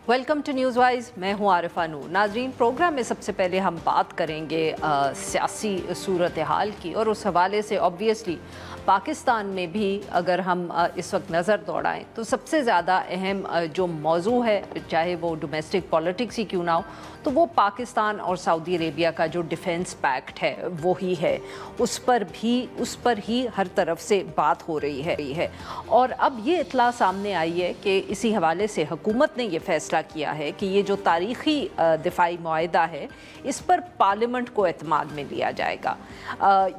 Welcome to news wise. मैं हूं आरिफा नूर। नाजरीन, प्रोग्राम में सबसे पहले हम बात करेंगे सियासी सूरत हाल की, और उस हवाले से ऑब्वियसली पाकिस्तान में भी अगर हम इस वक्त नज़र दौड़ाएं तो सबसे ज़्यादा अहम जो मौजू है, चाहे वो डोमेस्टिक पॉलिटिक्स ही क्यों ना हो, तो वो पाकिस्तान और सऊदी अरेबिया का जो डिफेंस पैक्ट है वो ही है। उस पर ही हर तरफ से बात हो रही है। और अब ये इत्तला सामने आई है कि इसी हवाले से हुकूमत ने ये फैसला किया है कि ये जो तारीख़ी दिफाई मुआहदा है इस पर पार्लियामेंट को एतमाद में लिया जाएगा।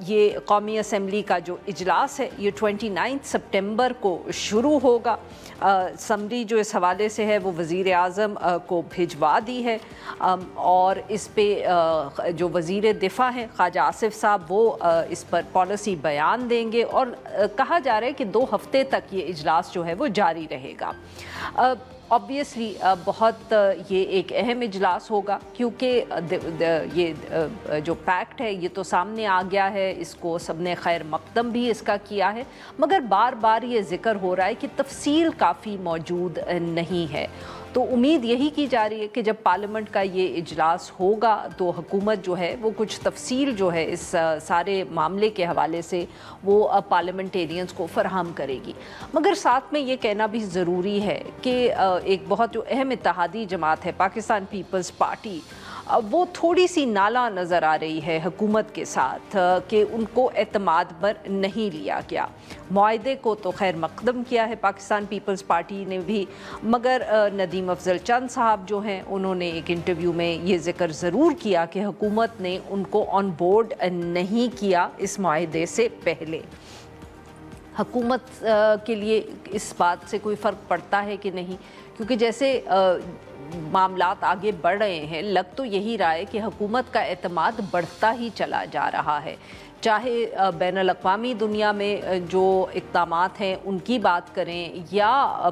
ये कौमी असम्बली का जो इजलास है ये 29 सितंबर को शुरू होगा। समरी जो इस हवाले से है वो वज़ीर आज़म को भिजवा दी है, और इस पे जो वज़ीर दिफा हैं ख्वाजा आसिफ साहब वो इस पर पॉलिसी बयान देंगे, और कहा जा रहा है कि 2 हफ्ते तक ये इजलास जो है वो जारी रहेगा। ऑब्वियसली बहुत ये एक अहम इजलास होगा, क्योंकि ये जो पैक्ट है ये तो सामने आ गया है, इसको सबने खैर मकदम भी इसका किया है, मगर बार बार ये ज़िक्र हो रहा है कि तफसील काफ़ी मौजूद नहीं है। तो उम्मीद यही की जा रही है कि जब पार्लियामेंट का ये इजलास होगा तो हुकूमत जो है वो कुछ तफसील जो है इस सारे मामले के हवाले से वो पार्लियामेंटेरियंस को फराहम करेगी। मगर साथ में ये कहना भी ज़रूरी है कि एक बहुत जो अहम इत्तेहादी जमात है पाकिस्तान पीपल्स पार्टी, वो थोड़ी सी नाला नज़र आ रही है हुकूमत के साथ कि उनको एतमाद पर नहीं लिया गया। मुआहदे को तो खैर मकदम किया है पाकिस्तान पीपल्स पार्टी ने भी, मगर नदीम अफजल चंद साहब जो हैं उन्होंने एक इंटरव्यू में ये ज़िक्र ज़रूर किया कि हुकूमत ने उनको ऑन बोर्ड नहीं किया इस मुआहदे से पहले। हुकूमत के लिए इस बात से कोई फ़र्क पड़ता है कि नहीं, क्योंकि जैसे मामलात आगे बढ़ रहे हैं, लग तो यही रहा है कि हुकूमत का एतमाद बढ़ता ही चला जा रहा है। चाहे बैनुल-अक़वामी दुनिया में जो इक़दामात हैं उनकी बात करें, या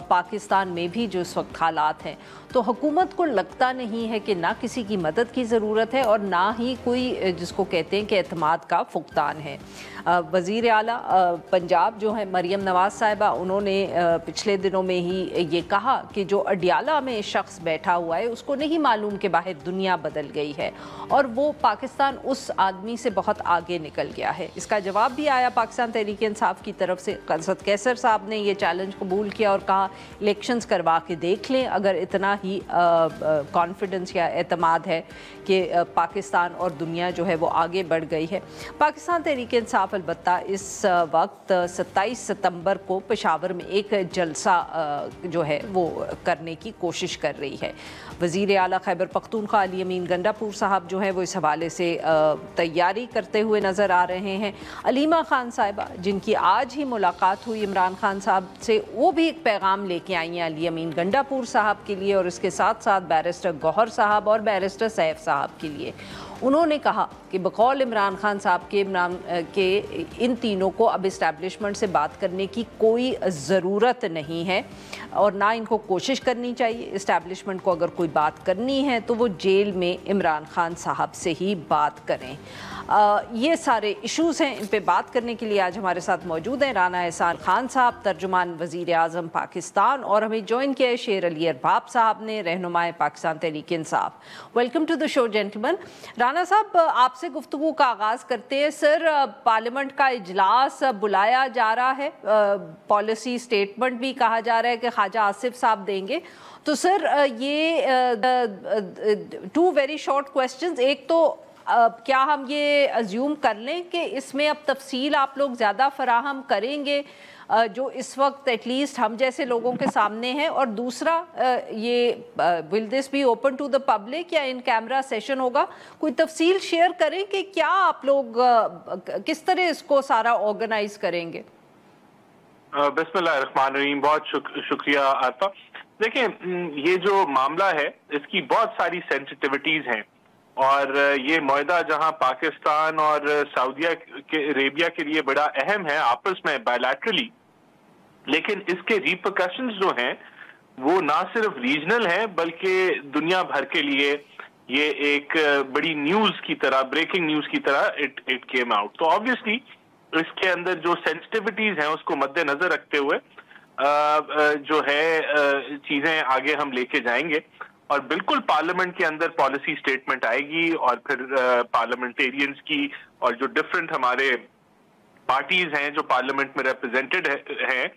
पाकिस्तान में भी जो इस वक्त हालात हैं, तो हुकूमत को लगता नहीं है कि ना किसी की मदद की ज़रूरत है और ना ही कोई जिसको कहते हैं कि एतमाद का फुक़दान है। वज़ीर आला पंजाब जो है मरियम नवाज़ साहिबा, उन्होंने पिछले दिनों में ही ये कहा कि जो अडियाला में शख्स बैठा हुआ है उसको नहीं मालूम कि बाहर दुनिया बदल गई है, और वो पाकिस्तान उस आदमी से बहुत आगे निकल गया है। इसका जवाब भी आया पाकिस्तान तहरीक इंसाफ की तरफ से। असद कैसर साहब ने ये चैलेंज कबूल किया और कहा इलेक्शंस करवा के देख लें, अगर इतना ही कॉन्फिडेंस या एतमाद है कि पाकिस्तान और दुनिया जो है वो आगे बढ़ गई है। पाकिस्तान तहरीक इंसाफ अलबत्ता इस वक्त 27 सितंबर को पेशावर में एक जलसा जो है वो करने की कोशिश कर रही है। वज़ीर आला खैबर पख्तूनख्वा अली अमीन गंडापुर साहब जो हैं वो इस हवाले से तैयारी करते हुए नज़र आ रहे हैं। अलीमा खान साहिबा, जिनकी आज ही मुलाकात हुई इमरान खान साहब से, वो भी एक पैगाम लेके आई हैं अली अमीन गंडापुर साहब के लिए, और इसके साथ साथ बैरिस्टर गौहर साहब और बैरिस्टर सैफ साहब के लिए। उन्होंने कहा कि बकौल इमरान खान साहब के इन तीनों को अब इस्टेब्लिशमेंट से बात करने की कोई ज़रूरत नहीं है, और ना इनको कोशिश करनी चाहिए। इस्टेब्लिशमेंट को अगर कोई बात करनी है तो वो जेल में इमरान खान साहब से ही बात करें। ये सारे इश्यूज़ हैं, इन पे बात करने के लिए आज हमारे साथ मौजूद हैं राना एहसान खान साहब, तर्जुमान वज़ीर आज़म पाकिस्तान, और हमें ज्वाइन किया है शेर अली अरबाब साहब ने, रहनुमाए Pakistan Tehreek Insaf. Welcome to the show gentleman. Rana साहब, आपसे गुफ्तगू का आगाज़ करते हैं। सर, पार्लियामेंट का इजलास बुलाया जा रहा है, पॉलिसी स्टेटमेंट भी कहा जा रहा है कि ख्वाजा आसिफ साहब देंगे। तो सर, ये 2 वेरी शॉर्ट क्वेश्चंस। एक तो क्या हम ये अज्यूम कर लें कि इसमें अब तफसील आप लोग ज़्यादा फराहम करेंगे जो इस वक्त एटलीस्ट हम जैसे लोगों के सामने है, और दूसरा ये will this be open to the public या इन कैमरा सेशन होगा? कोई तफसील शेयर करें कि क्या आप लोग किस तरह इसको सारा ऑर्गेनाइज करेंगे? बिस्मिल्लाहिर्रहमानिर्रहीम। बहुत शुक्रिया आरफा। देखिए, ये जो मामला है इसकी बहुत सारी सेंसिटिविटीज हैं, और ये मुआहदा जहां पाकिस्तान और सऊदी अरेबिया के लिए बड़ा अहम है आपस में बायलैटरली, लेकिन इसके रिपरकशंस जो हैं वो ना सिर्फ रीजनल हैं बल्कि दुनिया भर के लिए ये एक बड़ी न्यूज की तरह, ब्रेकिंग न्यूज की तरह इट केम आउट। तो ऑब्वियसली इसके अंदर जो सेंसिटिविटीज हैं उसको मद्देनजर रखते हुए जो है चीजें आगे हम लेके जाएंगे और बिल्कुल पार्लियामेंट के अंदर पॉलिसी स्टेटमेंट आएगी और फिर पार्लियामेंटेरियंस की और जो डिफरेंट हमारे पार्टीज हैं जो पार्लियामेंट में रिप्रेजेंटेड हैं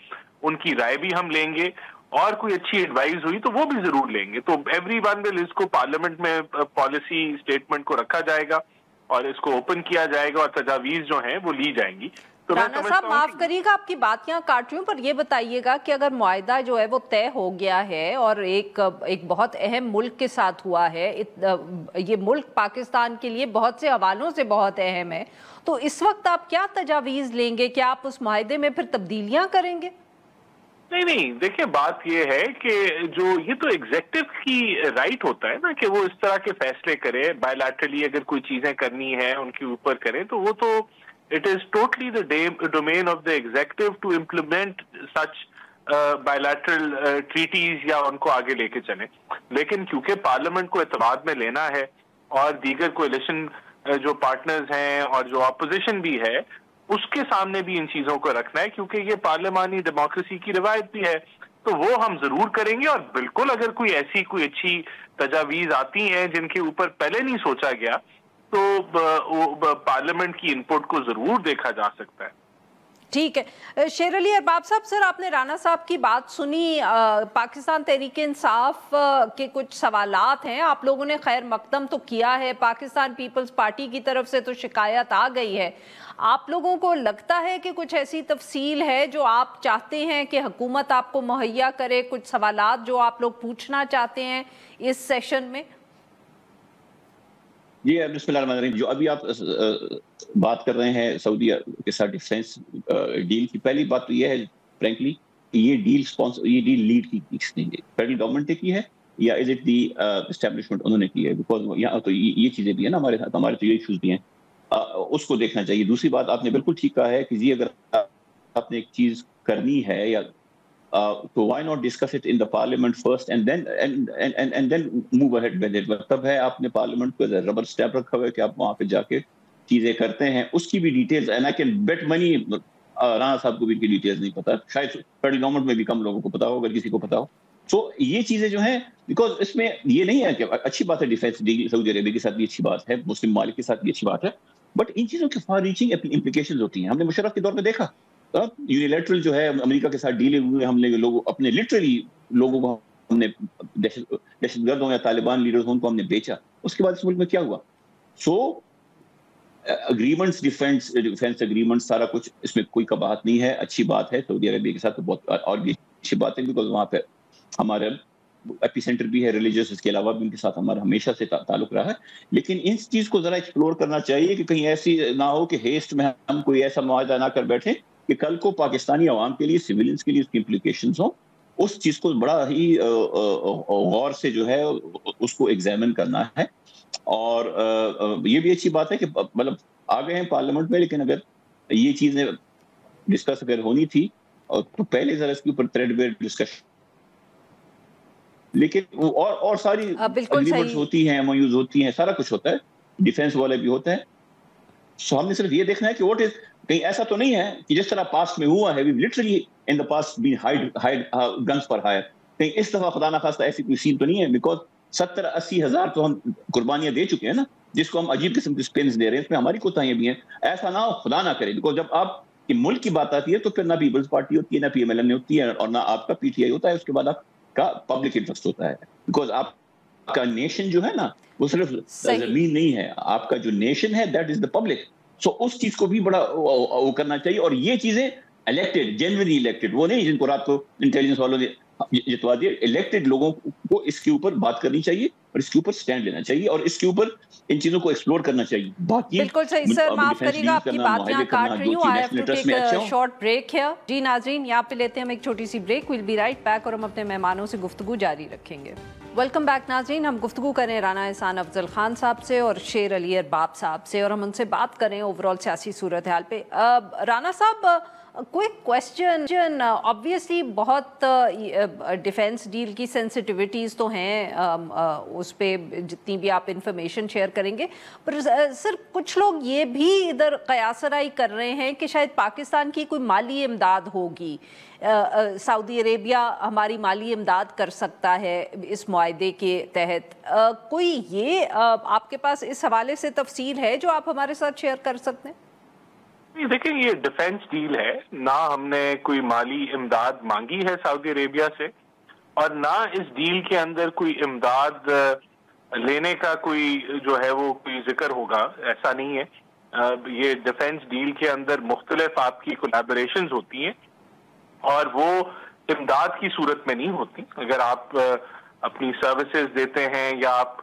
उनकी राय भी हम लेंगे और कोई अच्छी एडवाइस हुई तो वो भी जरूर लेंगे। तो एवरीवन विल इसको पार्लियामेंट में पॉलिसी स्टेटमेंट को रखा जाएगा और इसको ओपन किया जाएगा और तजावीज जो हैं वो ली जाएंगी। तो राणा साहब माफ करिएगा आपकी बात यहाँ काट रही हूँ, पर ये बताइएगा कि अगर मुआहदा जो है वो तय हो गया है और एक बहुत अहम मुल्क के साथ हुआ है, ये मुल्क पाकिस्तान के लिए बहुत से हवालों से बहुत अहम है, तो इस वक्त आप क्या तजावीज लेंगे? क्या आप उस मुआहदे में फिर तब्दीलियां करेंगे? नहीं, देखिए बात ये है कि जो ये तो एग्जेक्टिव की राइट होता है ना कि वो इस तरह के फैसले करे, बायलैटरली अगर कोई चीजें करनी है उनके ऊपर करें, तो वो तो it is totally the domain of the executive to implement such bilateral treaties या उनको आगे लेके चलें। लेकिन क्योंकि पार्लियामेंट को एतमाद में लेना है और दीगर कोalition जो पार्टनर्स हैं और जो अपोजिशन भी है उसके सामने भी इन चीजों को रखना है, क्योंकि ये पार्लियामानी डेमोक्रेसी की रिवायत भी है, तो वो हम जरूर करेंगे। और बिल्कुल अगर कोई अच्छी तजावीज आती हैं जिनके ऊपर पहले नहीं सोचा गया तो पार्लियामेंट की इनपुट को जरूर देखा जा सकता है। ठीक है। शेर अली अरबाब साहब, सर आपने राणा साहब की बात सुनी, पाकिस्तान तहरीक इंसाफ के कुछ सवालात हैं, आप लोगों ने खैर मकदम तो किया है, पाकिस्तान पीपल्स पार्टी की तरफ से तो शिकायत आ गई है, आप लोगों को लगता है कि कुछ ऐसी तफसील है जो आप चाहते हैं कि हुकूमत आपको मुहैया करे, कुछ सवालात जो आप लोग पूछना चाहते हैं इस सेशन में? ये बिस्मिल्लाहिर्रहमानिर्रहीम, जो अभी आप बात कर रहे हैं सऊदी के साथ डिफेंस डील की, पहली बात तो ये है फ्रैंकली ये डील लीड की किसने की? फेडरल गवर्नमेंट ने की है या इज इट दी एस्टेब्लिशमेंट उन्होंने की है? बिकॉज यहाँ तो ये चीजें भी है ना हमारे साथ, हमारे तो ये इशूज भी हैं, उसको देखना चाहिए। दूसरी बात आपने बिल्कुल ठीक कहा है कि जी अगर आपने एक चीज करनी है या तो why not discuss it in the parliament first and then move ahead with it। मतलब है आपने पार्लियामेंट को रबर स्टैम्प रखा हुआ है कि आप वहां पे जाके चीजें करते हैं, उसकी भी details and I can bet money Rana साहब को भी इनकी डिटेल्स नहीं पता, शायद फेडरल गवर्नमेंट में भी कम लोगों को पता हो अगर किसी को पता हो। तो ये चीजें जो हैं, बिकॉज इसमें ये नहीं है कि अच्छी बात है डिफेंस डील सऊदी अरेबिया के साथ भी अच्छी बात है, मुस्लिम मालिक के साथ भी अच्छी बात है, बट इन चीजों के फार रीचिंग इम्प्लीकेशंस होती हैं। हमने मुशर्रफ के दौर में देखा यूनिलैटरल जो है अमेरिका के साथ डीले हुए, हमने लोग अपने लिटरली लोगों को हमने दहशतगर्द हो या तालिबान लीडर्स हो उनको हमने बेचा, उसके बाद इस मुल्क में क्या हुआ? सो एग्रीमेंट्स, डिफेंस एग्रीमेंट, सारा कुछ इसमें कोई कबाहत नहीं है, अच्छी बात है। सऊदी अरेबिया के साथ तो बहुत और भी अच्छी बात है, बिकॉज वहाँ पे हमारा एपिसेंटर भी है रिलीजियस, इसके अलावा भी उनके साथ हमारा हमेशा से ताल्लुक रहा है। लेकिन इस चीज को जरा एक्सप्लोर करना चाहिए कि कहीं ऐसी ना हो कि हेस्ट में हम कोई ऐसा मुआहदा ना कर बैठे कि कल को पाकिस्तानी अवाम के लिए, सिविलियंस के लिए उसकी इम्प्लीकेशंस हो। उस चीज को बड़ा ही गौर से जो है उसको एग्जामिन करना है। और ये भी अच्छी बात है कि मतलब आ गए हैं पार्लियामेंट में, लेकिन अगर ये चीजें डिस्कस अगर होनी थी तो पहले जरा इसके ऊपर थ्रेडबेयर डिस्कशन, लेकिन और सारी एग्रीमेंट्स होती हैं, एमओयूज होती हैं, सारा कुछ होता है, डिफेंस वाले भी होता है। सो हमने सिर्फ ये देखना है कि व्हाट इज, कहीं ऐसा तो नहीं है कि जिस तरह पास्ट में हुआ है, we literally in the past been hired guns for hire, कहीं इस दफा खुदा ना खास्ता ऐसी कोई सीन तो नहीं है, बिकॉज 70-80 हज़ार तो हम कुर्बानियां दे चुके हैं ना, जिसको हम अजीब किस्म की स्पिन्स दे रहे हैं, इसमें हमारी कोताहियां भी हैं। ऐसा ना हो, खुदा ना करे, बिकॉज जब आपके मुल्क की बात आती है तो फिर ना पीपल्स पार्टी होती है, ना PMLN होती है, और ना आपका PTI होता है, उसके बाद आपका पब्लिक इंटरेस्ट होता है। बिकॉज आपका नेशन जो है ना वो सिर्फ जमीन नहीं है, आपका जो नेशन है दैट इज द पब्लिक। सो उस चीज को भी बड़ा वो करना चाहिए। और ये चीजें इलेक्टेड, जेन्युइनली इलेक्टेड, वो नहीं जिनको रात को इंटेलिजेंस वालों ने जितवा दिया, इलेक्टेड लोगों को इसके ऊपर बात करनी चाहिए और इसके ऊपर स्टैंड लेना चाहिए और इसके ऊपर इन चीजों को एक्सप्लोर करना चाहिए। बाकी बिल्कुल सही सर, माफ करिएगा आपकी बात यहाँ काट रही हूँ, I have to take a short break here. जी नाज़रीन, यहाँ पे लेते हैं हम एक छोटी सी break, will be right back और हम अपने मेहमानों से गुफ्तगू जारी रखेंगे। वेलकम बैक नाज़रीन, हम गुफ्तगू करें राना एहसान अफजल खान साहब से और शेर अली अरबाब साहब से, और हम उनसे बात करें ओवरऑल सियासी सूरत हाल पे। राना साहब, कोई क्वेश्चन, ऑब्वियसली बहुत डिफेंस डील की सेंसिटिविटीज़ तो हैं, उस पे जितनी भी आप इंफॉर्मेशन शेयर करेंगे, पर सर कुछ लोग ये भी इधर कयासराई कर रहे हैं कि शायद पाकिस्तान की कोई माली इमदाद होगी, सऊदी अरेबिया हमारी माली इमदाद कर सकता है इस मुआहदे के तहत। कोई ये आपके पास इस हवाले से तफसील है जो आप हमारे साथ शेयर कर सकते हैं? देखिए, ये डिफेंस डील है, ना हमने कोई माली इमदाद मांगी है सऊदी अरेबिया से, और ना इस डील के अंदर कोई इमदाद लेने का कोई जो है वो कोई जिक्र होगा, ऐसा नहीं है। ये डिफेंस डील के अंदर मुख्तलिफ आपकी कोलैबोरेशंस होती हैं और वो इमदाद की सूरत में नहीं होती। अगर आप अपनी सर्विसेज देते हैं या आप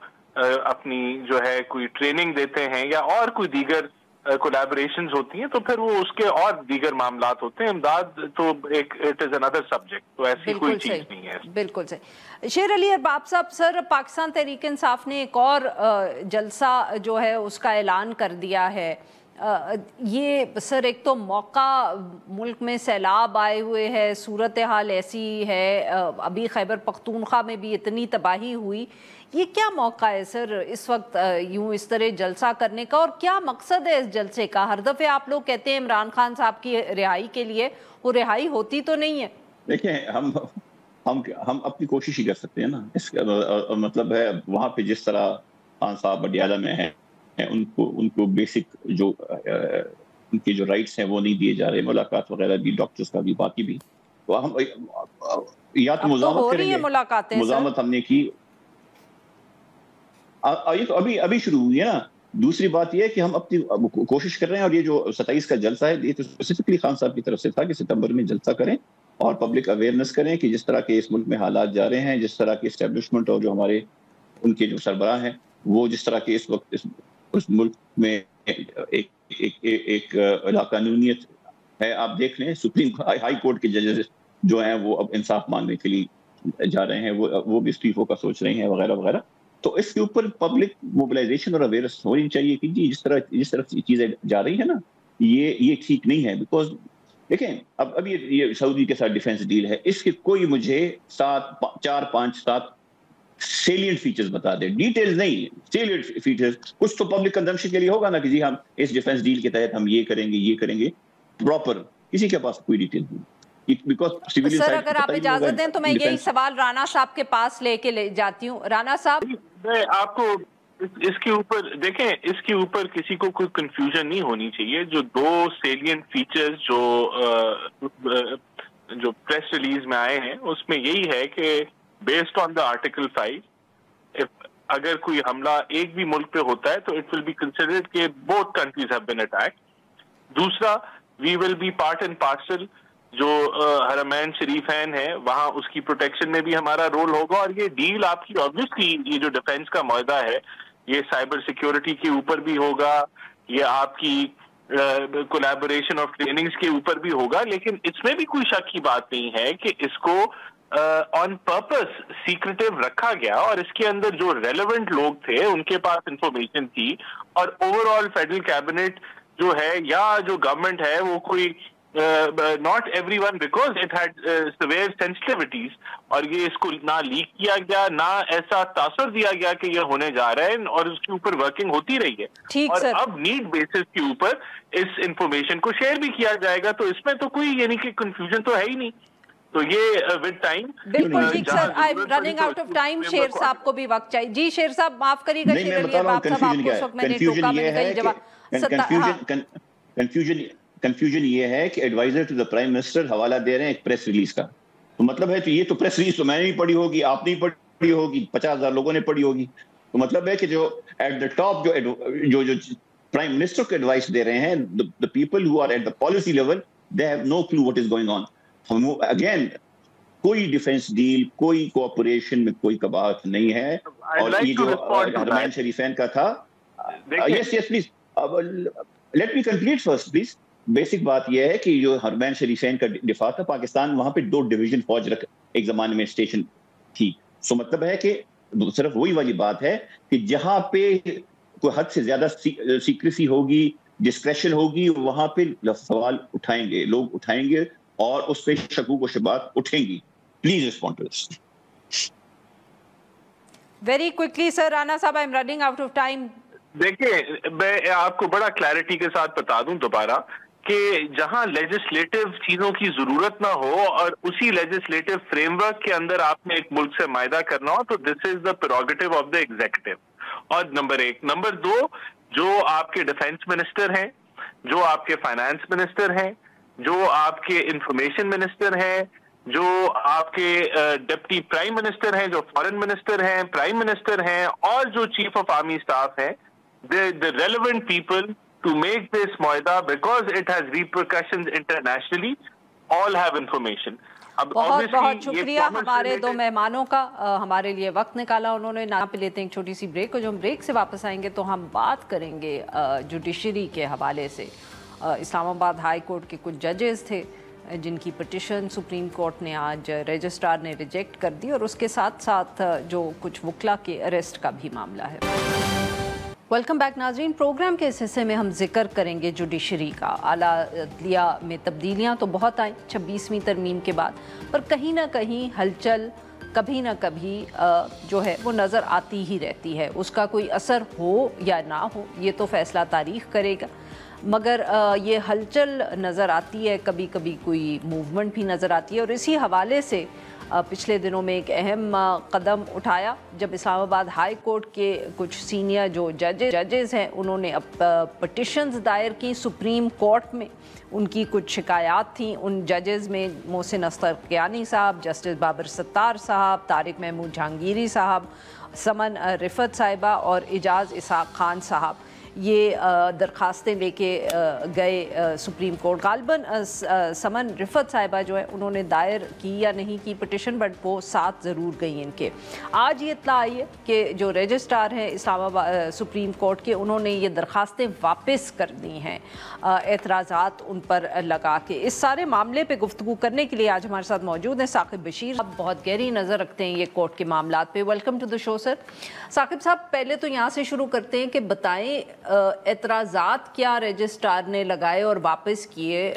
अपनी जो है कोई ट्रेनिंग देते हैं या और कोई दीगर कोलैबोरेशंस होती हैं, तो फिर वो उसके और दीगर मामलात होते हैं। इमदाद तो एक इट इज अनदर सब्जेक्ट, तो ऐसी कोई चीज नहीं है। बिल्कुल सही। शेर अली अरबाब साहब, सर पाकिस्तान तहरीक इंसाफ ने एक और जलसा जो है उसका ऐलान कर दिया है। ये सर एक तो मौका, मुल्क में सैलाब आए हुए है, सूरत हाल ऐसी है, अभी खैबर पख्तूनख्वा में भी इतनी तबाही हुई, ये क्या मौका है सर इस वक्त यूं इस तरह जलसा करने का, और क्या मकसद है इस जलसे का? हर दफ़े आप लोग कहते हैं इमरान खान साहब की रिहाई के लिए, वो रिहाई होती तो नहीं है। देखिए, हम अपनी कोशिश ही कर सकते हैं ना। इसका मतलब है वहाँ पे जिस तरह खान साहब अडियाला में हैं, उनको बेसिक जो उनके जो राइट्स हैं वो नहीं दिए जा रहे, मुलाकात वगैरह भी, डॉक्टर्स का भी, बाकी भी, तो हम या तो मुज़ामत करेंगे। मुज़ामत हमने की, ये तो अभी शुरू हुई है ना। दूसरी बात ये है कि हम अपनी कोशिश कर रहे हैं, और ये जो 27 का जलसा है ये तो स्पेसिफिकली खान साहब की तरफ से था कि सितंबर में जलसा करें और पब्लिक अवेयरनेस करें कि जिस तरह के इस मुल्क में हालात जा रहे हैं, जिस तरह की एस्टेब्लिशमेंट और जो हमारे उनके जो सरबराह हैं वो जिस तरह के इस वक्त उस मुल्क में एक लाकानूनियत है। आप देख लें, सुप्रीम हाई कोर्ट के जजेस जो हैं वो अब इंसाफ मांगने के लिए जा रहे हैं, वो भी इस्तीफों का सोच रहे हैं वगैरह वगैरह। तो इसके ऊपर पब्लिक मोबिलाइजेशन और अवेयरनेस होनी चाहिए कि जी जिस तरह चीजें जा रही है ना, ये ठीक नहीं है। बिकॉज देखें, अब ये सऊदी के साथ डिफेंस डील है, इसके कोई मुझे 4-5-7 सेलिएंट फीचर्स बता दे, डिटेल्स नहीं, सेलिएंट फीचर्स। कुछ तो पब्लिक कंजम्पशन के लिए होगा ना कि जी हम इस डिफेंस डील के तहत हम ये करेंगे, प्रॉपर किसी के पास कोई डिटेल नहीं। सर अगर आप इजाजत दें तो मैं यही सवाल राना साहब के पास ले जाती हूँ। राना साहब, मैं आपको इसके ऊपर देखें, इसके ऊपर किसी को कोई कंफ्यूजन नहीं होनी चाहिए। जो 2 सेलिएंट फीचर्स जो प्रेस रिलीज में आए हैं उसमें यही है कि बेस्ड ऑन द आर्टिकल 5 अगर कोई हमला एक भी मुल्क पे होता है तो इट विल बी कंसिडर्ड कि both countries have been attacked. दूसरा, we will be part and parcel, जो हरमैन शरीफैन है वहां उसकी प्रोटेक्शन में भी हमारा रोल होगा। और ये डील आपकी ऑब्वियसली ये जो डिफेंस का मुआहदा है ये साइबर सिक्योरिटी के ऊपर भी होगा, ये आपकी कोलैबोरेशन ऑफ ट्रेनिंग्स के ऊपर भी होगा। लेकिन इसमें भी कोई शक की बात नहीं है कि इसको ऑन पर्पस सीक्रेटिव रखा गया और इसके अंदर जो रेलेवेंट लोग थे उनके पास इंफॉर्मेशन थी, और ओवरऑल फेडरल कैबिनेट जो है या जो गवर्नमेंट है वो कोई not everyone, because it had severe sensitivities, और ये इसको ना लीक किया गया ना ऐसा तासुर दिया गया कि ये होने जा रहा है, और उसके ऊपर वर्किंग होती रही है। और अब नीड बेसिस के ऊपर इस इंफॉर्मेशन को शेयर भी किया जाएगा, तो इसमें तो कोई यानी कि कंफ्यूजन तो है ही नहीं। तो ये विद टाइम बिल्कुल ठीक। Sir I am running out of time, शेर साहब को भी वक्त चाहिए। जी शेर साहब माफ करिएगा, शेर अली आप सब आपको उस वक्त मैंने टोका, मैंने कही जवाब। कंफ्यूजन ये है कि adviser to the prime minister हवाला दे रहे हैं एक प्रेस रिलीज का, तो मतलब है तो ये तो प्रेस रिलीज तो मैंने नहीं पढ़ी होगी, आपने नहीं पढ़ी होगी, 50,000 लोगों ने पढ़ी होगी। तो मतलब है कि जो एट द टॉप जो प्राइम मिनिस्टर को एडवाइस दे रहे हैं, the people who are at the policy level, they have no clue what is going on. Again कोई डिफेंस डील, कोई कोऑपरेशन में कोई कबाहत नहीं है। और ये जो हरमैन शरीफैन का था, yes please let me complete first please. Basic बात यह है कि जो हरमैन शरीफैन का दिफा था, पाकिस्तान वहां पे 2 डिवीजन फौज एक जमाने में स्टेशन थी। सो मतलब है कि सिर्फ वही वाली बात है कि जहां पे कोई हद से ज्यादा सीक्रेसी होगी, ڈسکریشن ہوگی وہاں پہ سوال اٹھائیں گے، لوگ اٹھائیں گے اور اس پہ شکوک و شبہات اٹھیں گی. Please respond to this. Very quickly sir. Rana صاحب، I am running out of time. دیکھیں میں آپ کو بڑا کلیئرٹی کے ساتھ بتا دوں دوبارہ کہ جہاں لیجسلیٹو چیزوں کی ضرورت نہ ہو اور اسی لیجسلیٹو فریم ورک کے اندر آپ نے ایک ملک سے معاہدہ کرنا ہو تو دس از دا پریروگیٹو آف دا ایگزیکٹو. اور نمبر 1. نمبر 2، جو آپ کے ڈیفنس منسٹر ہیں، جو آپ کے فائنانس منسٹر ہیں، جو آپ کے انفارمیشن منسٹر ہیں، جو آپ کے ڈپٹی پرائم منسٹر ہیں، جو فارن منسٹر ہیں، پرائم منسٹر ہیں، اور جو چیف آف آرمی اسٹاف ہیں، the relevant people to make this معاہدہ because it has repercussions internationally all have information. بہت بہت شکریہ ہمارے دو مہمانوں کا، ہمارے لیے وقت نکالا انہوں نے. نہ پہ لیتے ہیں ایک چھوٹی سی بریک، اور جو ہم بریک سے واپس آئیں گے تو ہم بات کریں گے جوڈیشری کے حوالے سے. اسلام آباد ہائی کورٹ کے کچھ ججز تھے جن کی پٹیشن سپریم کورٹ نے آج رجسٹرار نے ریجیکٹ کر دی، اور اس کے ساتھ ساتھ جو کچھ وکلا کے اریسٹ کا بھی معاملہ ہے. ویلکم بیک ناظرین. پروگرام کے اس حصے میں ہم ذکر کریں گے جوڈیشری کا. اعلیٰ عدلیہ میں تبدیلیاں تو بہت آئیں 26ویں ترمیم کے بعد، پر کہیں نہ کہیں ہلچل کبھی نہ کبھی جو ہے وہ نظر آتی ہی رہتی ہے. اس کا کوئی اثر ہو یا نہ ہو یہ تو فیصلہ تاریخ کرے گا، مگر یہ ہلچل نظر آتی ہے، کبھی کبھی کوئی موومنٹ بھی نظر آتی ہے. اور اسی حوالے سے پچھلے دنوں میں ایک اہم قدم اٹھایا جب اسلام آباد ہائی کورٹ کے کچھ سینئر جو ججز ہیں انہوں نے اب پٹیشنز دائر کی سپریم کورٹ میں. ان کی کچھ شکایات تھیں. ان ججز میں محسن استرقیانی صاحب، جسٹس بابر ستار صاحب، طارق محمود جہانگیری صاحب، سمن رفت صاحبہ اور اعجاز اسحاق خان صاحب یہ درخواستیں لے کے گئے سپریم کورٹ. غالباً سمن رفت صاحبہ جو ہے انہوں نے دائر کی یا نہیں کی پٹیشن، بٹ وہ ساتھ ضرور گئی ان کے. آج یہ اطلاع آئی ہے کہ جو رجسٹرار ہیں اسلام آباد سپریم کورٹ کے، انہوں نے یہ درخواستیں واپس کر دی ہیں اعتراضات ان پر لگا کے. اس سارے معاملے پہ گفتگو کرنے کے لیے آج ہمارے ساتھ موجود ہیں ثاقب بشیر. اب بہت گہری نظر رکھتے ہیں یہ کورٹ کے معاملات پہ. ویلکم ٹو دا شو سر. ثاقب صاحب، پہلے تو یہاں سے شروع کرتے ہیں کہ بتائیں اعتراضات کیا رجسٹرار نے لگائے اور واپس کیے.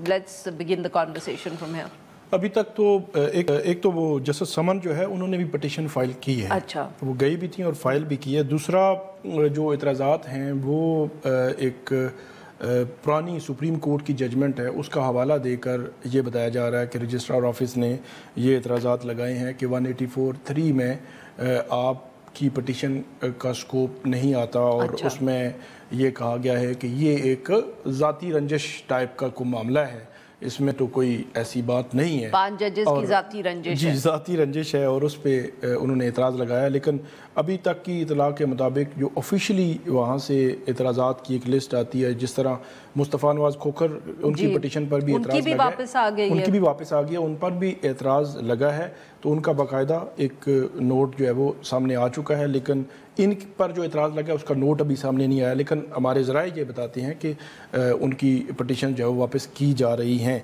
Let's begin the conversation from here. ابھی تک تو ایک تو وہ جسٹس سمن جو ہے انہوں نے بھی پٹیشن فائل کی ہے. اچھا. وہ گئی بھی تھیں اور فائل بھی کی ہے. دوسرا جو اعتراضات ہیں وہ ایک پرانی سپریم کورٹ کی ججمنٹ ہے اس کا حوالہ دے کر یہ بتایا جا رہا ہے کہ رجسٹرار آفس نے یہ اعتراضات لگائے ہیں کہ 184(3) میں آپ کی پٹیشن کا سکوپ نہیں آتا، اور اس میں یہ کہا گیا ہے کہ یہ ایک ذاتی رنجش ٹائپ کا کوئی معاملہ ہے. اس میں تو کوئی ایسی بات نہیں ہے. 5 ججز کی ذاتی رنجش جی ذاتی رنجش ہے، اور اس پہ انہوں نے اعتراض لگایا. لیکن ابھی تک کی اطلاع کے مطابق جو آفیشلی وہاں سے اعتراضات کی ایک لسٹ آتی ہے، جس طرح مصطفیٰ نواز کھوکھر ان کی پٹیشن پر بھی اعتراض لگا ہے، ان کی بھی واپس آ گئی ہے، ان پر بھی اعتراض لگا ہے. تو ان کا باقاعدہ ایک نوٹ جو ہے وہ سامنے آ چکا ہے. لیکن ان پر جو اعتراض لگا ہے اس کا نوٹ ابھی سامنے نہیں آیا. لیکن ہمارے ذرائع یہ بتاتے ہیں کہ ان کی پٹیشن جو ہے وہ واپس کی جا رہی ہیں.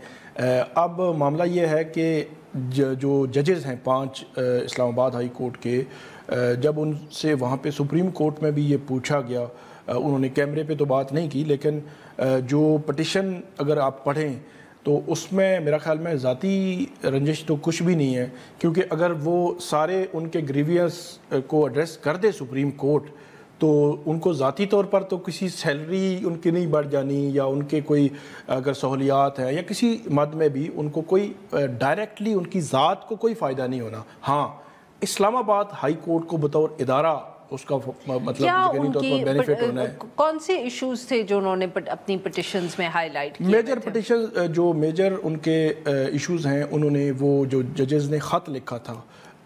اب معاملہ یہ ہے کہ جو ججز ہیں 5 اسلام آباد ہائی کورٹ کے، جب ان سے وہاں پہ سپریم کورٹ میں بھی یہ پوچھا گیا، انہوں نے کیمرے پہ تو بات نہیں کی، لیکن جو پٹیشن اگر آپ پڑھیں تو اس میں میرا خیال میں ذاتی رنجش تو کچھ بھی نہیں ہے. کیونکہ اگر وہ سارے ان کے گریوینس کو ایڈریس کر دے سپریم کورٹ تو ان کو ذاتی طور پر تو کسی سیلری ان کی نہیں بڑھ جانی، یا ان کے کوئی اگر سہولیات ہیں یا کسی مد میں بھی ان کو کوئی ڈائریکٹلی ان کی ذات کو کوئی فائدہ نہیں ہونا. ہاں، اسلام آباد ہائی کورٹ کو بطور ادارہ اس کا مطلب یقینی طور پر بینیفٹ ہونا ہے. کون سے ایشوز تھے جو انہوں نے اپنی پٹیشنز میں ہائی لائٹ کیے؟ میجر پٹیشن جو میجر ان کے ایشوز ہیں، انہوں نے وہ جو ججز نے خط لکھا تھا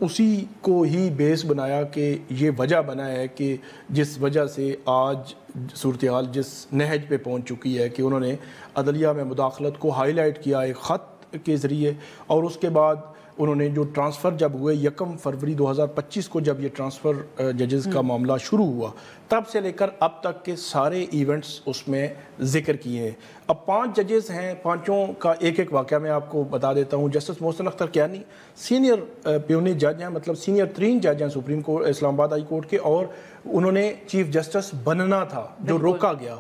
اسی کو ہی بیس بنایا کہ یہ وجہ بنا ہے کہ جس وجہ سے آج صورتحال جس نہج پہ پہنچ چکی ہے کہ انہوں نے عدلیہ میں مداخلت کو ہائی لائٹ کیا ایک خط کے ذریعے، اور اس کے بعد انہوں نے جو ٹرانسفر جب ہوئے 1 فروری 2025 کو جب یہ ٹرانسفر ججز کا معاملہ شروع ہوا تب سے لے کر اب تک کے سارے ایونٹس اس میں ذکر کیے ہیں. اب 5 ججز ہیں, 5 کا ایک ایک واقعہ میں آپ کو بتا دیتا ہوں. جسٹس محسن اختر کیانی سینئر پیونی جج ہیں, مطلب سینئر ترین جج ہیں سپریم کورٹ اسلام آباد ہائی کورٹ کے, اور انہوں نے چیف جسٹس بننا تھا جو روکا گیا.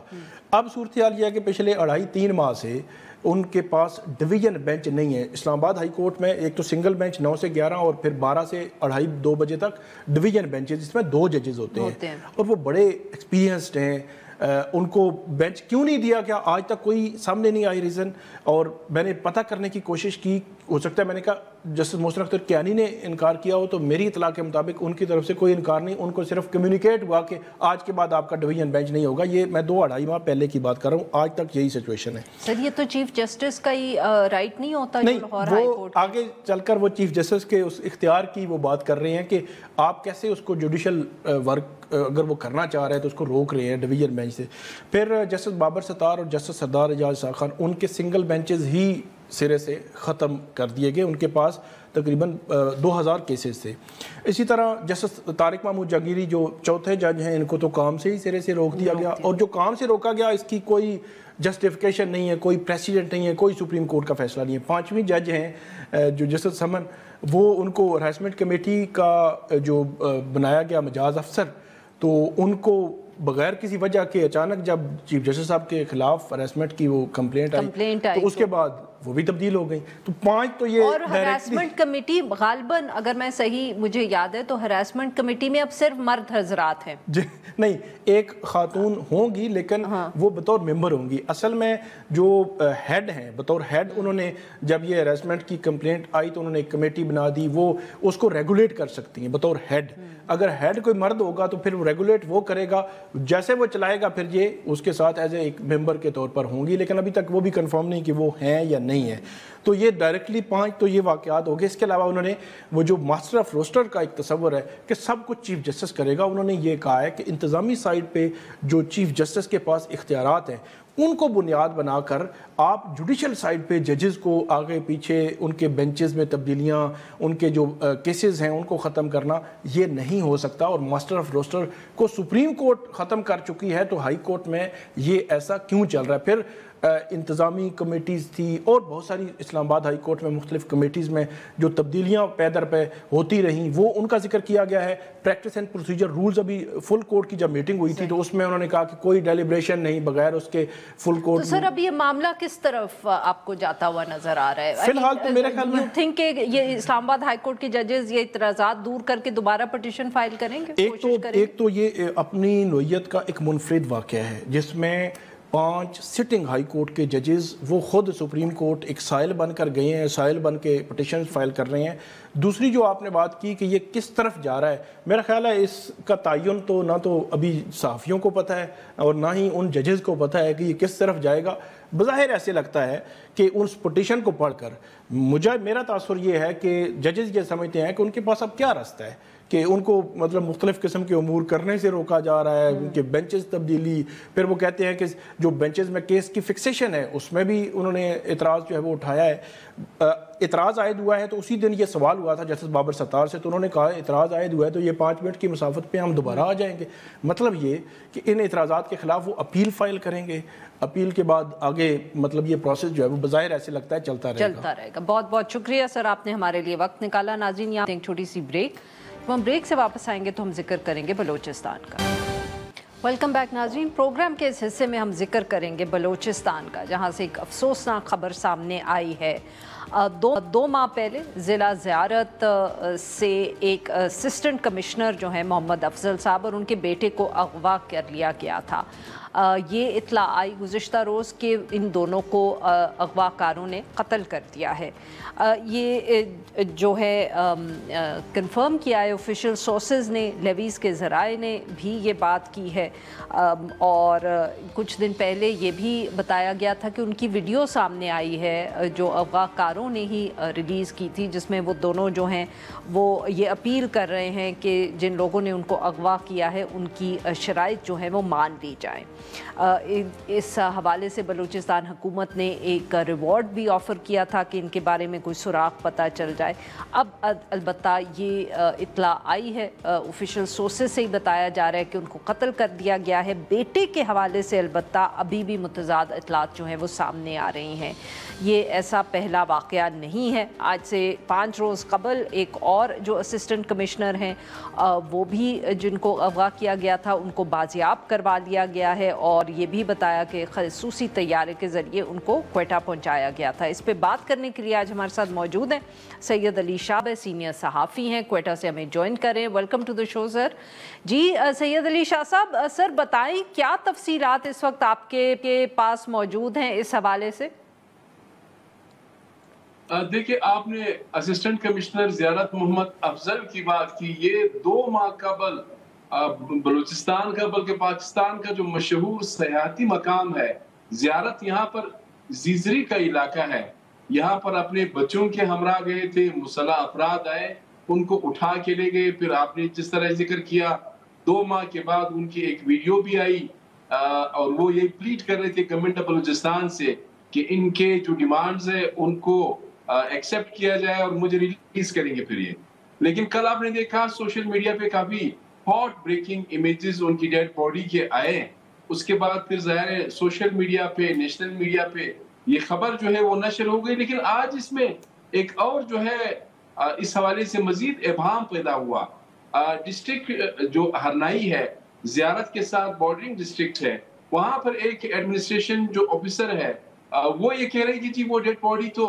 اب صورتحال یہ ہے کہ پچھلے 2.5-3 ماہ سے ان کے پاس ڈویژن بینچ نہیں ہے. اسلام آباد ہائی کورٹ میں ایک تو سنگل بینچ 9 سے 11 اور پھر 12 سے 2:30 بجے تک ڈویژن بینچ جس میں 2 ججز ہوتے ہیں, اور وہ بڑے ایکسپیرینسڈ ہیں. ان کو بینچ کیوں نہیں دیا گیا آج تک کوئی سامنے نہیں آئی ریزن, اور میں نے پتہ کرنے کی کوشش کی. ہو سکتا ہے میں نے کہا جسٹس محسن اختر کیانی نے انکار کیا ہو, تو میری اطلاع کے مطابق ان کی طرف سے کوئی انکار نہیں, ان کو صرف کمیونیکیٹ ہوا کہ آج کے بعد آپ کا ڈویژن بینچ نہیں ہوگا. یہ میں 2-2.5 ماہ پہلے کی بات کر رہا ہوں, آج تک یہی سچویشن ہے. سر یہ تو چیف جسٹس کا ہی رائٹ نہیں ہوتا؟ نہیں, وہ آگے چل کر وہ چیف جسٹس کے اس اختیار کی وہ بات کر رہے ہیں کہ آپ کیسے اس کو جوڈیشل ورک اگر وہ کرنا چاہ رہے ہیں تو اس کو روک رہے ہیں ڈویژن بینچ سے. پھر جسٹس بابر ستار اور جسٹس سردار اعجاز اسحاق خان ان کے سنگل بینچز ہی سرے سے ختم کر دیے گئے. ان کے پاس تقریباً 2000 کیسز تھے. اسی طرح جسٹس طارق محمود جہانگیری جو چوتھے جج ہیں, ان کو تو کام سے ہی سرے سے روک دیا گیا, اور جو کام سے روکا گیا اس کی کوئی جسٹیفیکیشن نہیں ہے, کوئی پریسیڈنٹ نہیں ہے, کوئی سپریم کورٹ کا فیصلہ نہیں ہے. 5ویں جج ہیں جو جسٹس سمن, وہ ان کو ہراسمنٹ کمیٹی کا جو بنایا گیا مجاز افسر, تو ان کو بغیر کسی وجہ کے اچانک جب چیف جسٹس صاحب کے خلاف ہراسمنٹ کی وہ کمپلینٹ آئی تو اس کے بعد وہ بھی تبدیل ہو گئی. تو 5 تو یہ, اور ہراسمنٹ کمیٹی غالباً اگر میں صحیح مجھے یاد ہے تو ہراسمنٹ کمیٹی میں اب صرف مرد حضرات ہیں. نہیں, ایک خاتون ہوں گی لیکن وہ بطور ممبر ہوں گی. اصل میں جو ہیڈ ہیں بطور ہیڈ, انہوں نے جب یہ ہراسمنٹ کی کمپلینٹ آئی تو انہوں نے ایک کمیٹی بنا دی, وہ اس کو ریگولیٹ کر سکتی ہیں بطور ہیڈ. اگر ہیڈ کوئی مرد ہوگا تو پھر وہ ریگولیٹ وہ کرے گا, جیسے وہ چلائے گا پھر یہ اس کے ساتھ ایز اے ایک ممبر کے طور پر ہوں گی, لیکن ابھی تک وہ بھی کنفرم نہیں کہ وہ ہیں یا نہیں ہے. تو یہ ڈائریکٹلی 5 تو یہ واقعات ہو گئے. اس کے علاوہ انہوں نے وہ جو ماسٹر آف روسٹر کا ایک تصور ہے کہ سب کچھ چیف جسٹس کرے گا, انہوں نے یہ کہا ہے کہ انتظامی سائڈ پہ جو چیف جسٹس کے پاس اختیارات ہیں ان کو بنیاد بنا کر آپ جوڈیشل سائڈ پہ ججز کو آگے پیچھے ان کے بینچز میں تبدیلیاں, ان کے جو کیسز ہیں ان کو ختم کرنا, یہ نہیں ہو سکتا. اور ماسٹر آف روسٹر کو سپریم کورٹ ختم کر چکی ہے, تو ہائی کورٹ میں یہ ایسا کیوں چل رہا ہے؟ پھر انتظامی کمیٹیز تھی اور بہت ساری اسلام آباد ہائی کورٹ میں مختلف کمیٹیز میں جو تبدیلیاں پے در پہ ہوتی رہیں وہ ان کا ذکر کیا گیا ہے. پریکٹس اینڈ پروسیجر رولز, ابھی فل کورٹ کی جب میٹنگ ہوئی تھی تو اس میں انہوں نے کہا کہ کوئی ڈیلیبریشن نہیں بغیر اس کے فل کورٹ. تو سر اب یہ معاملہ کس طرف آپ کو جاتا ہوا نظر آ رہا ہے؟ فی الحال تو میرے خیال میں تھنک کہ یہ اسلام آباد ہائی کورٹ کے ججز یہ اعتراضات دور کر کے دوبارہ پٹیشن فائل کریں گے؟ ایک تو یہ اپنی نوعیت کا ایک منفرد واقعہ ہے جس میں 5 سٹنگ ہائی کورٹ کے ججز وہ خود سپریم کورٹ ایک سائل بن کر گئے ہیں, سائل بن کے پٹیشن فائل کر رہے ہیں. دوسری جو آپ نے بات کی کہ یہ کس طرف جا رہا ہے, میرا خیال ہے اس کا تعین تو نہ تو ابھی صحافیوں کو پتہ ہے اور نہ ہی ان ججز کو پتہ ہے کہ یہ کس طرف جائے گا. بظاہر ایسے لگتا ہے کہ اس پٹیشن کو پڑھ کر میرا تاثر یہ ہے کہ ججز یہ سمجھتے ہیں کہ ان کے پاس اب کیا راستہ ہے, کہ ان کو مطلب مختلف قسم کے امور کرنے سے روکا جا رہا ہے, ان کے بینچز تبدیلی. پھر وہ کہتے ہیں کہ جو بینچز میں کیس کی فکسیشن ہے اس میں بھی انہوں نے اعتراض جو ہے وہ اٹھایا ہے. اعتراض عائد ہوا ہے تو اسی دن یہ سوال ہوا تھا جسٹس بابر ستار سے, تو انہوں نے کہا اعتراض عائد ہوا ہے تو یہ 5 منٹ کی مسافت پہ ہم دوبارہ آ جائیں گے. مطلب یہ کہ ان اعتراضات کے خلاف وہ اپیل فائل کریں گے, اپیل کے بعد آگے مطلب یہ پروسیس جو ہے وہ بظاہر ایسے لگتا ہے چلتا رہے گا. بہت بہت شکریہ سر, آپ نے ہمارے لیے وقت نکالا. ناظرین یہاں ایک چھوٹی سی بریک, ہم بریک سے واپس آئیں گے تو ہم ذکر کریں گے بلوچستان کا. ویلکم بیک ناظرین. پروگرام کے اس حصے میں ہم ذکر کریں گے بلوچستان کا, جہاں سے ایک افسوسناک خبر سامنے آئی ہے. 2 ماہ پہلے ضلع زیارت سے ایک اسسٹنٹ کمشنر جو ہیں محمد افضل صاحب اور ان کے بیٹے کو اغوا کر لیا گیا تھا. یہ اطلاع آئی گزشتہ روز کہ ان دونوں کو اغوا کاروں نے قتل کر دیا ہے. یہ جو ہے کنفرم کیا ہے آفیشیل سورسز نے, لیویز کے ذرائع نے بھی یہ بات کی ہے. اور کچھ دن پہلے یہ بھی بتایا گیا تھا کہ ان کی ویڈیو سامنے آئی ہے جو اغوا کاروں نے ہی ریلیز کی تھی, جس میں وہ دونوں جو ہیں وہ یہ اپیل کر رہے ہیں کہ جن لوگوں نے ان کو اغوا کیا ہے ان کی شرائط جو ہیں وہ مان لی جائیں. इस हवाले से बलूचिस्तान हुकूमत ने एक रिवॉर्ड भी ऑफ़र किया था कि इनके बारे में कोई सुराग पता चल जाए। अब अलबत्ता ये इत्तला आई है, ऑफिशियल सोर्सेज से ही बताया जा रहा है कि उनको कत्ल कर दिया गया है। बेटे के हवाले से अलबत्ता अभी भी मुतज़ाद इत्तलात जो हैं वो सामने आ रही हैं। ये ऐसा पहला वाक़या नहीं है। आज से 5 रोज़ कबल एक और जो असिस्टेंट कमिश्नर हैं वो भी जिनको अगवा किया गया था उनको बाजियाब करवा लिया गया है और ये भी बताया कि खसूसी तैयारे के ज़रिए उनको क्वेटा पहुंचाया गया था। इस पे बात करने के लिए आज हमारे साथ मौजूद हैं सैयद अली शाह, सीनियर सहाफ़ी हैं, क्वेटा से हमें ज्वाइन करें। Welcome to the show sir. जी सैयद अली शाह साहब, सर बताएं क्या तफसीलात इस वक्त आपके पास मौजूद हैं इस हवाले से? देखिए, आपने असिस्टेंट कमिश्नर ज़ियारत मोहम्मद अफजल की बात की। ये 2 माह कबल बलूचिस्तान का बल्कि पाकिस्तान का जो मशहूर सयाहती मकाम है ज़ियारत, यहाँ पर जीजरी का इलाका है। यहाँ पर अपने बच्चों के हमरा गए थे, मुसल्लह अफराद आए, उनको उठा के ले गए। फिर आपने जिस तरह जिक्र किया 2 माह के बाद उनकी एक वीडियो भी आई और वो ये प्लीट कर रहे थे गवर्नमेंट ऑफ बलूचिस्तान से कि इनके जो डिमांड्स है उनको एक्सेप्ट किया जाए और मुझे रिलीज करेंगे फिर ये। लेकिन कल आपने देखा सोशल मीडिया पे काफी हॉट ब्रेकिंग इमेजेस उनकी डेड बॉडी के आए। उसके बाद फिर ज़ाहिर है सोशल मीडिया पे, नेशनल मीडिया पे ये खबर जो है वो नशर हो गई। लेकिन आज इसमें एक और जो है इस हवाले से मजीद इबहाम पैदा हुआ। डिस्ट्रिक्ट जो हरनाई है ज़ियारत के साथ बॉर्डरिंग डिस्ट्रिक्ट है, वहां पर एक एडमिनिस्ट्रेशन जो ऑफिसर है वो ये कह रही थी जी वो डेड बॉडी तो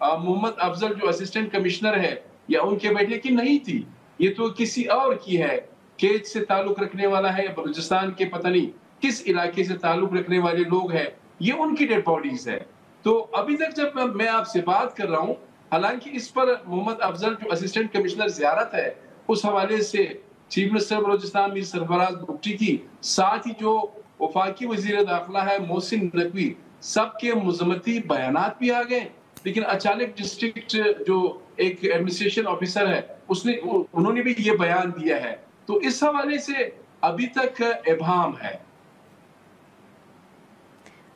मोहम्मद अफजल जो असिस्टेंट कमिश्नर है या उनके बेटे की नहीं थी, ये तो किसी और की है, केज से ताल्लुक रखने वाला है या बलूचिस्तान के पता नहीं किस इलाके से ताल्लुक रखने वाले लोग हैं, ये उनकी डेड बॉडीज है। तो अभी तक जब मैं आपसे बात कर रहा हूँ, हालांकि इस पर मोहम्मद अफजल जो असिस्टेंट कमिश्नर ज़ियारत है उस हवाले से चीफ मिनिस्टर बलूचिस्तान मीर सरफराज बुगटी की, साथ ही जो वफाकी वजीर दाखिला है मोहसिन नकवी, सबके मुज़म्मती बयानात भी आ गए। लेकिन अचानक डिस्ट्रिक्ट जो एक एडमिनिस्ट्रेशन ऑफिसर है उन्होंने भी ये बयान दिया है। तो इस हवाले से अभी तक इबहाम है।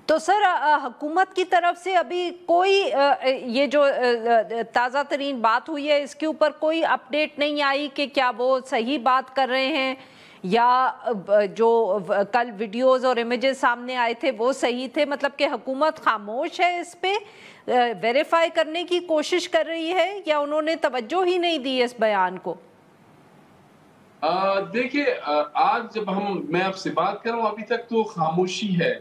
तो सर हुकूमत की तरफ से अभी कोई ये जो ताज़ा तरीन बात हुई है इसके ऊपर कोई अपडेट नहीं आई कि क्या वो सही बात कर रहे हैं या जो कल वीडियोस और इमेजेस सामने आए थे वो सही थे? मतलब कि हुकूमत खामोश है इस पे, वेरीफाई करने की कोशिश कर रही है या उन्होंने तवज्जो ही नहीं दी इस बयान को? देखिए, आज जब मैं आपसे बात कर रहा हूँ अभी तक तो खामोशी है।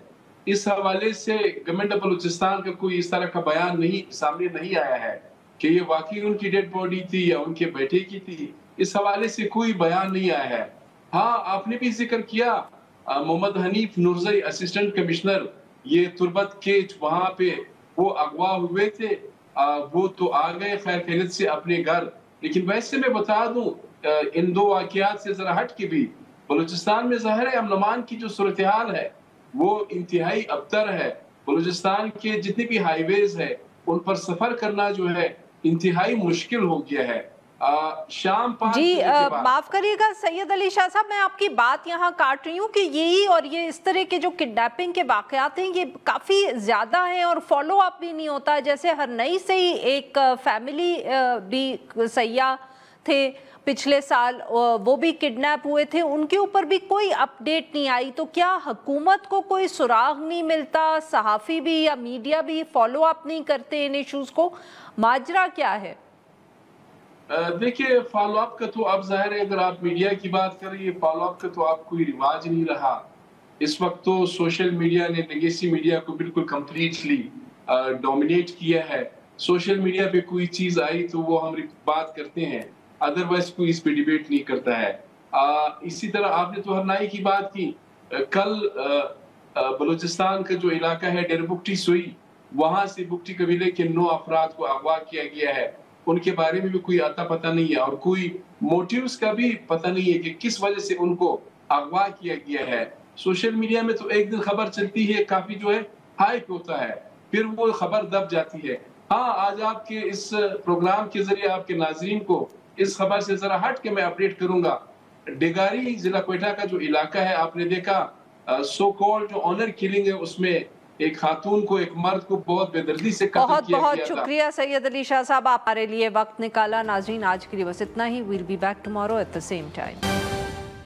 इस हवाले से गवर्नमेंट ऑफ बलूचिस्तान का कोई इस तरह का बयान सामने नहीं आया है कि ये वाकई उनकी डेड बॉडी थी या उनके बेटे की थी। इस हवाले से कोई बयान नहीं आया है। हाँ, आपने भी जिक्र किया मोहम्मद हनीफ नूरजई असिस्टेंट कमिश्नर, ये तुर्बत केज वहां पे वो अगवा हुए थे, वो तो आ गए खैर खैरियत से अपने घर। लेकिन वैसे मैं बता दूं इन 2 वाकयात से जरा हट के भी बलूचिस्तान में ज़ाहिर है अमन अमान की जो सूरत हाल है वो इंतहाई अबतर है। बलूचिस्तान के जितने भी हाईवेज है उन पर सफर करना जो है इंतहाई मुश्किल हो गया है। शाम 5 जी माफ करिएगा सैयद अली शाह साहब, मैं आपकी बात यहाँ काट रही हूँ कि यही और ये इस तरह के जो किडनैपिंग के वाकयात हैं ये काफ़ी ज़्यादा हैं और फॉलो अप भी नहीं होता। जैसे हरनई से ही एक फैमिली भी सैयाह थे पिछले साल, वो भी किडनैप हुए थे, उनके ऊपर भी कोई अपडेट नहीं आई। तो क्या हुकूमत को कोई सुराग नहीं मिलता, सहाफ़ी भी या मीडिया भी फॉलो अप नहीं करते इन इशूज़ को? माजरा क्या है? देखिए, फॉलो अप का तो अब ज़ाहिर है अगर आप मीडिया की बात करें, फॉलो अप का तो आप कोई रिवाज नहीं रहा। इस वक्त तो सोशल मीडिया ने लेगेसी मीडिया को बिल्कुल कम्प्लीटली डोमिनेट किया है। सोशल मीडिया पे कोई चीज़ आई तो वो हम बात करते हैं, अदरवाइज कोई इस पे डिबेट नहीं करता है। इसी तरह आपने तो हरनाई की बात की। कल बलूचिस्तान का जो इलाका है डेरबुक्टी सोई, वहां से बुक्टी कबीले के 9 अफराद को अगवा किया गया है। उनके बारे में भी कोई आता पता नहीं है और कोई मोटिव्स का भी पता नहीं है कि किस वजह से उनको अगवा किया गया है। सोशल मीडिया में तो एक दिन खबर चलती है, काफी जो है हाइप होता है, फिर वो खबर दब जाती है। हाँ, आज आपके इस प्रोग्राम के जरिए आपके नाजरीन को इस खबर से जरा हट के मैं अपडेट करूंगा। डेगारी जिला क्वेटा का जो इलाका है, आपने देखा सो कॉल्ड जो ऑनर किलिंग है उसमें एक खातून को, एक मर्द को बहुत बेदर्दी से कत्ल बहुत किया बहुत गया था। शुक्रिया सैयद अली शाह साहब, आप हमारे लिए वक्त निकाला। नाज़रीन आज के लिए बस इतना ही। Will be back tomorrow at the same time.